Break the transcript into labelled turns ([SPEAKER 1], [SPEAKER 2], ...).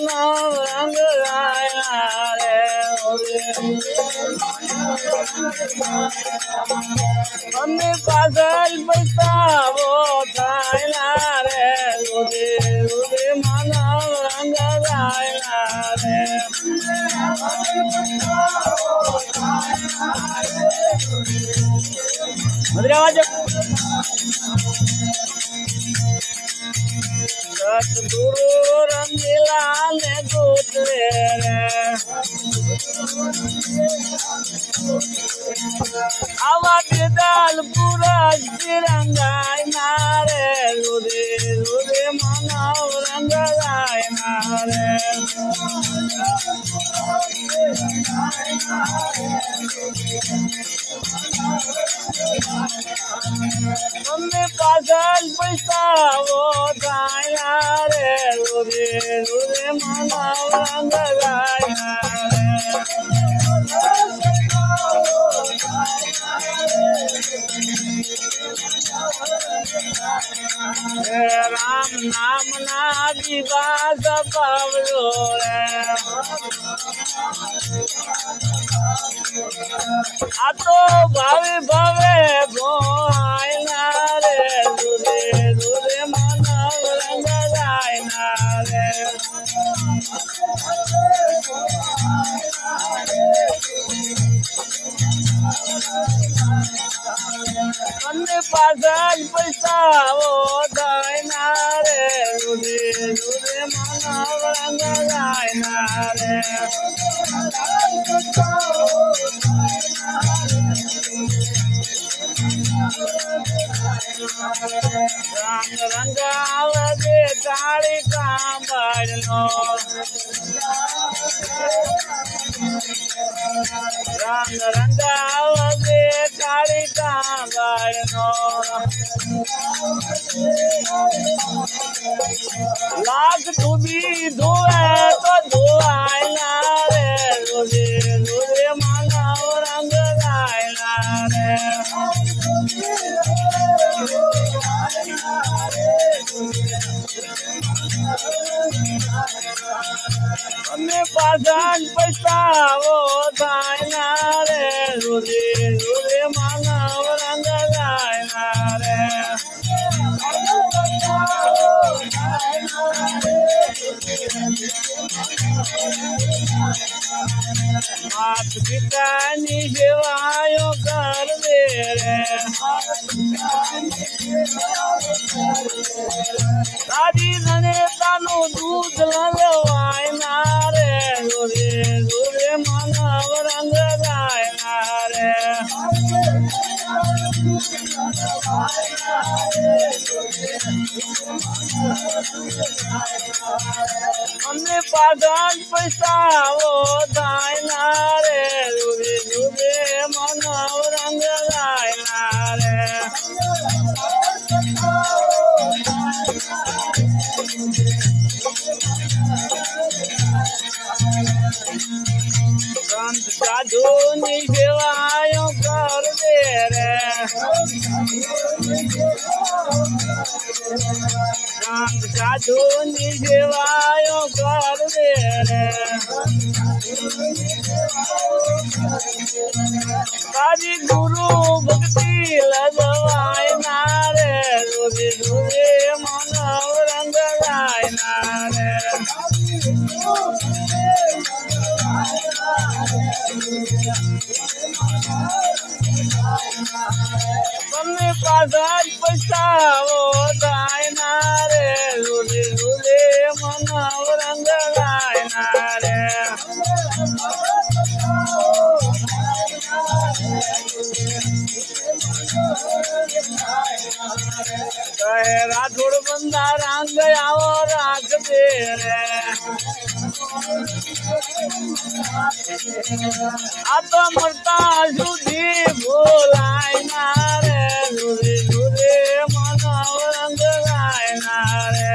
[SPEAKER 1] માનવ રંગ રાયણા રે મને પાછળ પૈસાવો થાય રે રુદે રુદે માનવ રંગ રાયણા રે સતગુરુ રંગીલા ને ગોતરે રે આવા બેદાલ પૂરા તિરંગાય ના રે રુદે રુદે માનવ રંગાય ના રે મને પાછળ પૈસાવો થાય રે રુદે રુદે માનવ રંગાય રામ નામ ના દિવાસ પાવલો રે આ તો ભાવે ભાવે ભોયના રે રુદે રુદે માનવ રંગાયના રે મને પાછળ પૈસાવો થાય રે રુદે રુદે માનવ રંગાયના રે રંગ રંગાવજે કાળી કાંબળનો રંગ રંગાવજે કાળી કાંબળનો લાખ સુધી ધોવે તો ધોવાય રે રુદે રુદે માનવ રંગ રાયના રે મને પાછળ પૈસાવો થાય રે રુદે રુદે માનવ રંગ રાયના રે માત પિતાની સેવાયો કર દે રે દાદી ધનેતાનું દૂધ લલવાય ના રે રુદે રુદે માનવ રંગ રાયના રે મને પાછળ પૈસાવો થાય રે રુદે રુદે માનવ રંગ રાયના રે સંત સાધુ ની સેવાયો કર દે રે સંત સાધુ ની સેવાયો કર દે રે તારી ગુરુ ભક્તિ લજવાય ના રે રુદે રુદે માનવ રંગ રાયના રે મને પાછળ પૈસાવો થાય રે રુદે રુદે માનવ રંગ રાયના રે રાઠોડ બંદા રંગ આવો રાખ દે રે આ તો મરતા સુધી ભોલાય ના રે રુદે રુદે માનવ રંગ રાયના રે